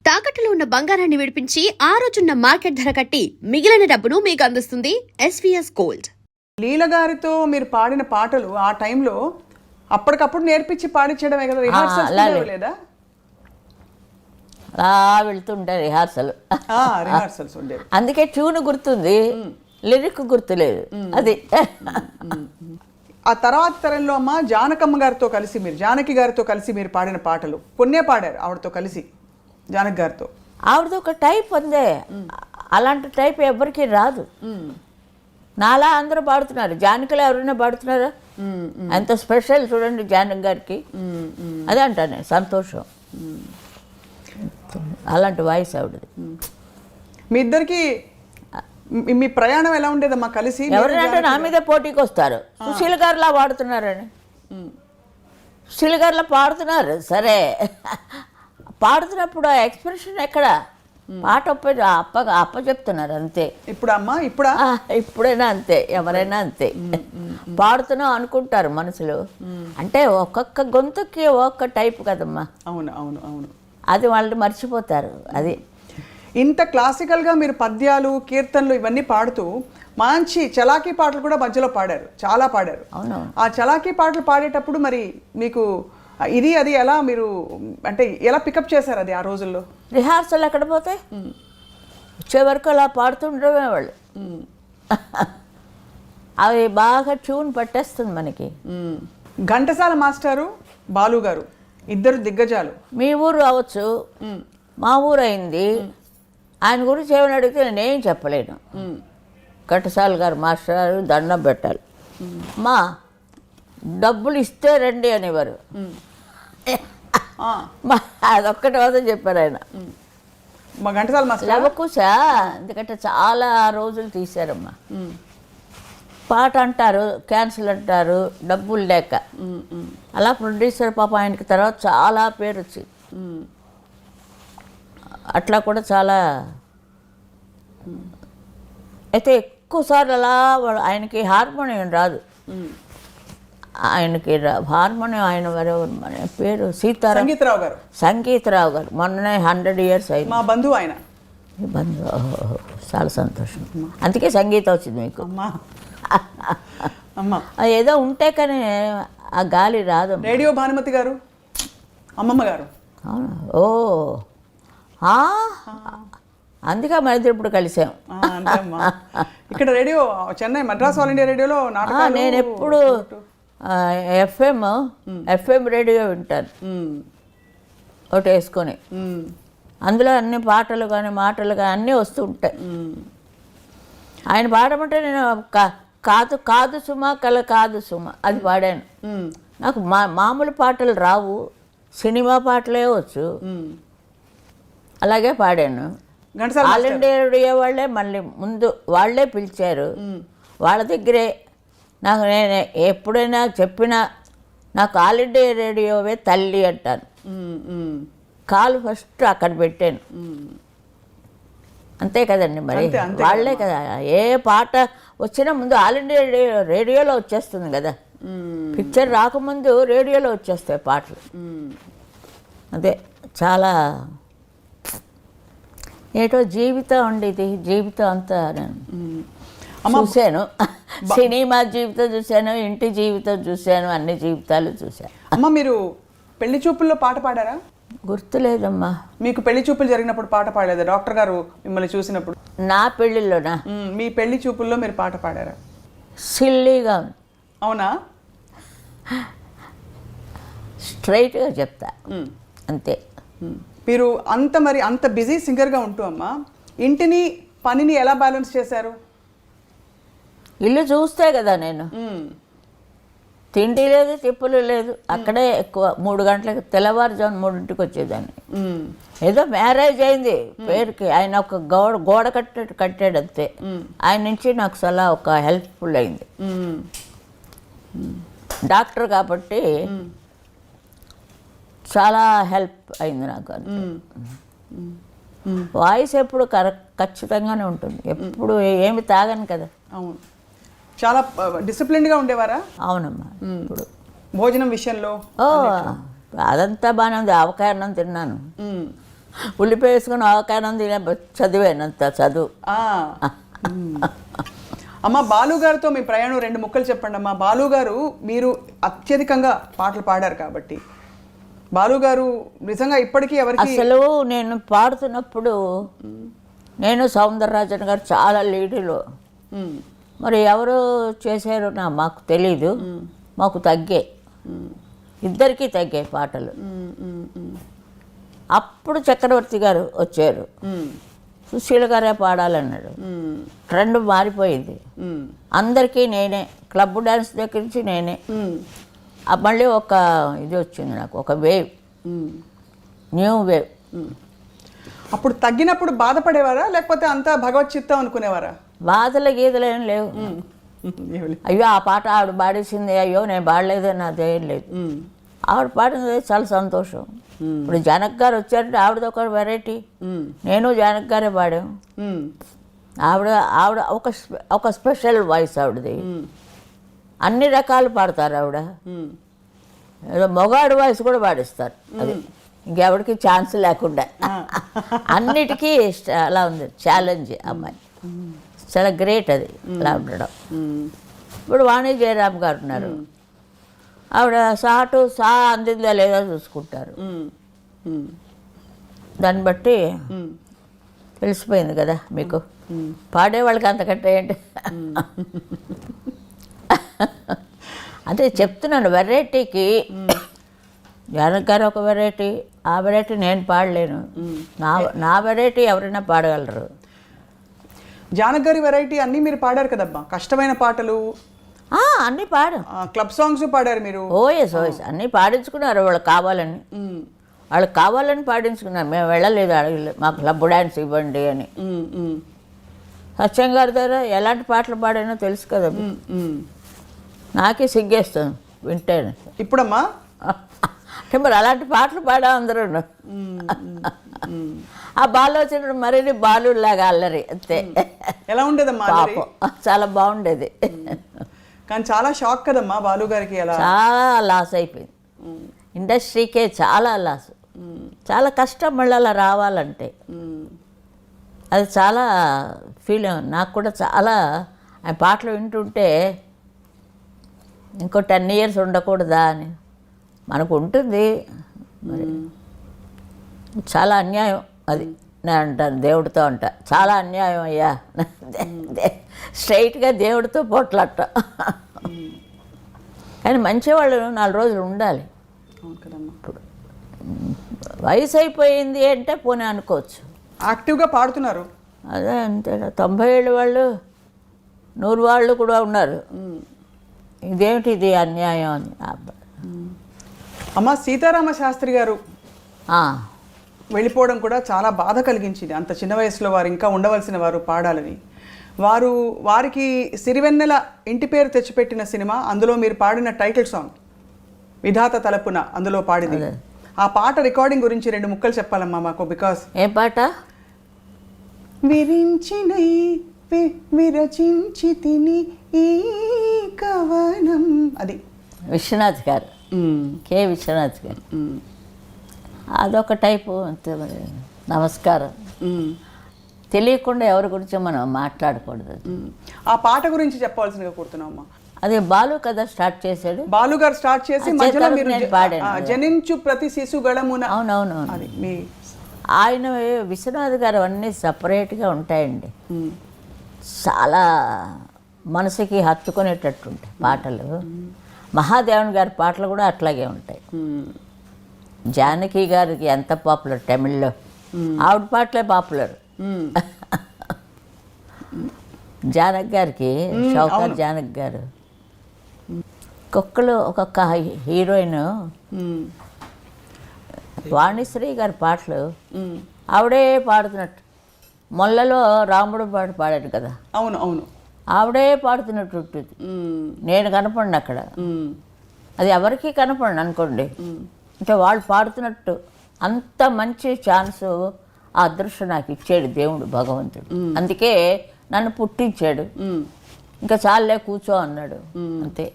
తాకట్టులో ఉన్న బంగారాన్ని విడిపించి ఆ రోజున్న మార్కెట్ ధర కట్టి మిగిలిన డబ్బును మీకు అందిస్తుంది ఎస్వీఎస్ గోల్డ్. లీల గారితో మీరు పాడిన పాటలు ఆ టైంలో అప్పటికప్పుడు నేర్పించి పాడించడమే కదా, రిహార్సల్స్ లేదా? అలా వెళ్తుంటే రిహార్సల్స్ ఉండేవి. అందుకే ట్యూన్ గుర్తుంది, లిరిక్ గుర్తులేదు. అది ఆ తర్వాత తరంలో అమ్మ జానకమ్మ గారితో కలిసి మీరు, జానకి గారితో కలిసి మీరు పాడిన పాటలు కొన్నే పాడారు ఆవిడతో కలిసి, జానకి గారితో. ఆవిడది ఒక టైప్ ఉందే, అలాంటి టైప్ ఎవరికి రాదు. నాలా అందరూ పాడుతున్నారు, జానకిలో ఎవరైనా పాడుతున్నారా? ఎంత స్పెషల్ చూడండి జానకి గారికి. అదే అంటా నేను, సంతోషం. అలాంటి వాయిస్ ఆవిడది. మీ ఇద్దరికి మీ ప్రయాణం ఎలా ఉండేదమ్మా కలిసి? ఎవరంటే నా మీదే పోటీకి వస్తారు, సుశీల్ గారిలా పాడుతున్నారని. సుశీల్ గారిలా పాడుతున్నారు సరే, పాడుతున్నప్పుడు ఆ ఎక్స్ప్రెషన్ ఎక్కడ? పాట అప్ప చెప్తున్నారు అంతే. ఇప్పుడైనా అంతే, ఎవరైనా అంతే. పాడుతున్నాం అనుకుంటారు మనసులో, అంటే ఒక్కొక్క గొంతుకి ఒక్కొక్క టైప్ కదమ్మా. అవును అవును అవును, అది వాళ్ళు మర్చిపోతారు. అది ఇంత క్లాసికల్గా మీరు పద్యాలు కీర్తనలు ఇవన్నీ పాడుతూ మంచి చలాకీ పాటలు కూడా మధ్యలో పాడారు, చాలా పాడారు. అవును. ఆ చలాకీ పాటలు పాడేటప్పుడు మరి మీకు ఇది అది ఎలా మీరు అంటే ఎలా పికప్ చేశారు అది ఆ రోజుల్లో? రిహార్సల్ ఎక్కడ పోతే వచ్చే వరకు అలా పాడుతుండమే వాళ్ళు. అవి బాగా ట్యూన్ పట్టేస్తుంది మనకి. ఘంటసాల మాస్టారు, బాలు గారు ఇద్దరు దిగ్గజాలు. మీ ఊరు అవ్వచ్చు, మా ఊరు అయింది. ఆయన గురించి ఏమైనా అడిగితే నేనేం చెప్పలేను. ఘంటసాల గారు మాస్టర్ దండం పెట్టాలి, మా డబ్బులు ఇస్తే రండి అనేవారు. అదొక్కటి వద్ద చెప్పారు ఆయన. మా ఘంటసాల మాస్టర్ లవకుశా, ఎందుకంటే చాలా రోజులు తీశారమ్మా. పాట అంటారు, క్యాన్సిల్ అంటారు, డబ్బులు లేక. అలా ప్రొడ్యూసర్ పాప ఆయనకి తర్వాత చాలా పేరు వచ్చింది. అట్లా కూడా చాలా. అయితే ఎక్కువసార్లు అలా ఆయనకి హార్మోనియం రాదు. ఆయనకి హార్మోనియం ఆయన మన పేరు సంగీతరావు గారు. సంగీతరావు గారు మొన్న 100 years అయింది. మా బంధువు ఆయన. బంధువు, చాలా సంతోషం. అందుకే సంగీతం వచ్చింది మీకు. ఏదో ఉంటే కానీ ఆ గాలి రాదు. రేడియో భానుమతి గారు, అమ్మమ్మ గారు. అవును. ఓ అందుకే మన ఇద్దరు ఇప్పుడు కలిసాం. ఇక్కడ radio Chennai Madras all India రేడియోలో నాటకాలు. నేను ఎప్పుడు ఎఫ్ఎం రేడియో వింటాను ఒకటి వేసుకొని. అందులో అన్ని పాటలు కానీ మాటలు కానీ అన్నీ వస్తూ ఉంటాయి. ఆయన పాడమంటే నేను కాదు కాదు సుమ కల కాదు సుమ అది పాడాను. నాకు మామూలు పాటలు రావు, సినిమా పాటలే వచ్చు, అలాగే పాడాను. ఆల్ ఇండియా రేడియో వాళ్ళే మళ్ళీ ముందు వాళ్ళే పిలిచారు. వాళ్ళ దగ్గరే నాకు నేను ఎప్పుడైనా చెప్పినా నాకు ఆల్ ఇండియా రేడియోవే తల్లి అంటాను. కాలు ఫస్ట్ అక్కడ పెట్టాను, అంతే కదండి. మరి వాళ్ళే కదా, ఏ పాట వచ్చినా ముందు ఆల్ ఇండియా రేడియోలో వచ్చేస్తుంది కదా. పిక్చర్ రాకముందు రేడియోలో వచ్చేస్తాయి పాటలు. అదే చాలా ఏటో జీవితం ఉండేది. జీవితం అంతా నేను చూశాను, సినిమా జీవితం చూశాను, ఇంటి జీవితం చూశాను, అన్ని జీవితాలు చూశాను. అమ్మ మీరు పెళ్లి చూపుల్లో పాట పాడారా? గుర్తులేదమ్మా. మీకు పెళ్లి చూపులు జరిగినప్పుడు పాట పాడలేదా డాక్టర్ గారు మిమ్మల్ని చూసినప్పుడు? నా పెళ్ళిళ్ళోనా? మీ పెళ్లి చూపుల్లో మీరు పాట పాడారా? సిల్లీగా. అవునా? స్ట్రైట్గా చెప్తా అంతే. మీరు అంత బిజీ సింగర్గా ఉంటూ అమ్మా ఇంటిని పనిని ఎలా బ్యాలెన్స్ చేశారు? ఇల్లు చూస్తే కదా నేను, తిండి లేదు తిప్పులు లేదు. అక్కడే ఎక్కువ 3 గంటలకు తెల్లవారుజాము 3ంటికి వచ్చేదాన్ని. ఏదో మ్యారేజ్ అయింది పేరుకి, ఆయన ఒక గోడ కట్టాడు అంతే. ఆయన నుంచి నాకు చాలా ఒక హెల్ప్ఫుల్ అయింది. డాక్టర్ కాబట్టి చాలా హెల్ప్ అయింది నాకు. వాయిస్ ఎప్పుడు ఖచ్చితంగానే ఉంటుంది, ఎప్పుడు ఏమి తాగను కదా. అవును, చాలా డిసిప్లిన్డ్గా ఉండేవారా? అవునమ్మా. ఇప్పుడు భోజనం విషయంలో అదంతా బాగానే ఉంది. ఆవకాయ అన్నం తిన్నాను, ఉల్లిపాయ వేసుకొని ఆవకాయనం తినే చదివానంత చదువు. ఆ. మ్మ్. అమ్మ బాలు గారితో మీ ప్రయాణం 2 ముక్కలు చెప్పండి అమ్మా. బాలు గారు మీరు అత్యధికంగా పాటలు పాడారు కాబట్టి బాలు గారు నిజంగా ఇప్పటికీ ఎవరికి అసలు నేను పాడుతున్నప్పుడు నేను సౌందరరాజన్ గారు చాలా లీడులో, మ్మ్. మరి ఎవరు చేశారో మాకు తెలీదు, మాకు తగ్గాయి, ఇద్దరికీ తగ్గాయి పాటలు. మ్మ్. మ్మ్. మ్మ్. అప్పుడు చక్రవర్తి గారు వచ్చారు, మ్మ్. సుశీల గారే పాడాలన్నాడు. మ్మ్. ట్రెండ్ మారిపోయింది, మ్మ్. అందరికీ నేనే, క్లబ్ డ్యాన్స్ దగ్గర నుంచి నేనే. మ్మ్. మళ్ళీ ఒక ఇది వచ్చింది నాకు, ఒక వేవ్, మ్మ్. New wave. అప్పుడు తగ్గినప్పుడు బాధపడేవారా లేకపోతే అంతా భగవత్ చిత్తం అనుకునేవారా? బాధల గీతలు ఏం లేవు. ఏమిలే. అయ్యో ఆ పాట ఆవిడ పాడేసింది, అయ్యో నేను పాడలేదని నాదేం లేదు. మ్మ్. ఆవిడ పాడినది చాలా సంతోషం. ఇప్పుడు జానక్ గారు వచ్చారంటే ఆవిడది ఒక వెరైటీ, మ్మ్. నేను జానక్ గారే పాడాం. మ్మ్. ఆవిడ ఆవిడ ఒక స్పెషల్ వాయిస్ ఆవిడది, మ్మ్. అన్ని రకాలు పాడతారు ఆవిడ. మ్మ్. ఏదో మొగాడు వాయిస్ కూడా పాడిస్తారు, అది ఇంకెవరికి ఛాన్స్ లేకుండా. అన్నిటికీ అలా ఉంది ఛాలెంజ్. అమ్మాయి చాలా గ్రేట్ అది అలా ఉండడం. మ్మ్. ఇప్పుడు వాణి జయరామ్ గారు ఉన్నారు, ఆవిడ సాటు సా అందిందా లేదా చూసుకుంటారు. మ్మ్. మ్మ్. దాన్ని బట్టి మ్మ్. తెలిసిపోయింది కదా మీకు, పాడేవాళ్ళకి అంతకంటే ఏంటి. అంటే చెప్తున్నాను, వెరైటీకి జానక్ గారు ఒక వెరైటీ, ఆ వెరైటీ నేను పాడలేను. నా వెరైటీ ఎవరైనా పాడగలరు. జానక్ గారి వెరైటీ అన్నీ మీరు పాడారు కదమ్మా, కష్టమైన పాటలు, అన్నీ పాడు. క్లబ్ సాంగ్స్ పాడారు మీరు. ఓఎస్ అన్నీ పాడించుకున్నారు వాళ్ళకి కావాలని, మ్మ్. వాళ్ళకి కావాలని పాడించుకున్నారు. మేము వెళ్ళలేదు, అడగలేదు మాకు క్లబ్ డ్యాన్స్ ఇవ్వండి అని. మ్మ్. మ్మ్. సత్యం గారి దగ్గర ఎలాంటి పాటలు పాడానో తెలుసు కదా, మ్మ్. మ్మ్. నాకే సిగ్గేస్తుంది వింటేనే. ఇప్పుడమ్మా అంటే మరి అలాంటి పాటలు పాడా అందరూ. ఆ బాలు వచ్చినప్పుడు మరీ బాలులాగా అల్లరి అంతే. ఎలా ఉండేదమ్మా అల్లరి? పాపం చాలా బాగుండేది, కానీ చాలా షాక్ కదమ్మా బాలు గారికి. ఎలా చాలా లాస్ అయిపోయింది ఇండస్ట్రీకే, చాలా లాస్, చాలా కష్టం మళ్ళీ అలా రావాలంటే. అది చాలా ఫీల్ నాకు కూడా చాలా. ఆ పాటలు వింటుంటే ఇంకో 10 years ఉండకూడదా అని మనకు ఉంటుంది. మరి చాలా అన్యాయం అది. నేను అంటాను దేవుడితో అంట, చాలా అన్యాయం అయ్యా, స్ట్రైట్గా దేవుడితో పోట్లాట. కానీ మంచివాళ్ళు 4 రోజులు ఉండాలి. అవును కదమ్మా. ఇప్పుడు వయసు అయిపోయింది అంటే పోనీ అనుకోవచ్చు. యాక్టివ్గా పాడుతున్నారు. అదే అంతే, 90 ఏళ్ళ వాళ్ళు 100 వాళ్ళు కూడా ఉన్నారు. ఇదేమిటి ఇది అన్యాయం అని. అమ్మ సీతారామ శాస్త్రి గారు వెళ్ళిపోవడం కూడా చాలా బాధ కలిగించింది. అంత చిన్న వయసులో వారు ఇంకా ఉండవలసిన వారు పాడాలని. వారికి సిరివెన్నెల ఇంటి పేరు తెచ్చిపెట్టిన సినిమా, అందులో మీరు పాడిన టైటిల్ సాంగ్ విధాత తలపున అందులో పాడింది. ఆ పాట రికార్డింగ్ గురించి 2 ముక్కలు చెప్పాలమ్మా మాకు. బికాస్ ఏ పాట? విరించినై విరచించి తిని ఈ కవనం, అది విశ్వనాథ్ గారు, కె విశ్వనాథ్ గారు. అదొక టైపు అంతే. మరి నమస్కారం. తెలియకుండా ఎవరి గురించి మనం మాట్లాడకూడదు. ఆ పాట గురించి చెప్పాల్సిందిగా కోరుతున్నామమ్మా. అది బాలు కదా స్టార్ట్ చేశాడు. బాలు గారు స్టార్ట్ చేసి మధ్యలో మీరు నేను పాడాను. జనించు ప్రతి శిశు గళమున. అవునవును. అది మీ ఆయన విశ్వనాథ్ గారు అన్నీ సపరేట్గా ఉంటాయండి. చాలా మనసుకి హత్తుకునేటట్టు ఉంటాయి పాటలు. మహాదేవన్ గారి పాటలు కూడా అట్లాగే ఉంటాయి. జానకి గారికి ఎంత పాపులర్ తమిళ్లో, ఆవిడ పాటలే పాపులర్. జానక్ గారికి, షౌకర్ జానక్ గారు, ఒక్కొక్క హీరోయిన్ వాణిశ్రీ గారి పాటలు ఆవిడే పాడుతున్నట్టు. మొల్లలో రాముడు పాట పాడాడు కదా, అవును అవును, ఆవిడే పాడుతున్నట్టు ఉంటుంది. నేను కనపడిన అక్కడ, అది ఎవరికి కనపడను అనుకోండి. అంటే వాళ్ళు పాడుతున్నట్టు అంత మంచి ఛాన్సు, ఆ అదృష్టం నాకు ఇచ్చాడు దేవుడు భగవంతుడు. అందుకే నన్ను పుట్టించాడు. ఇంకా చాలే కూర్చో అన్నాడు అంతే.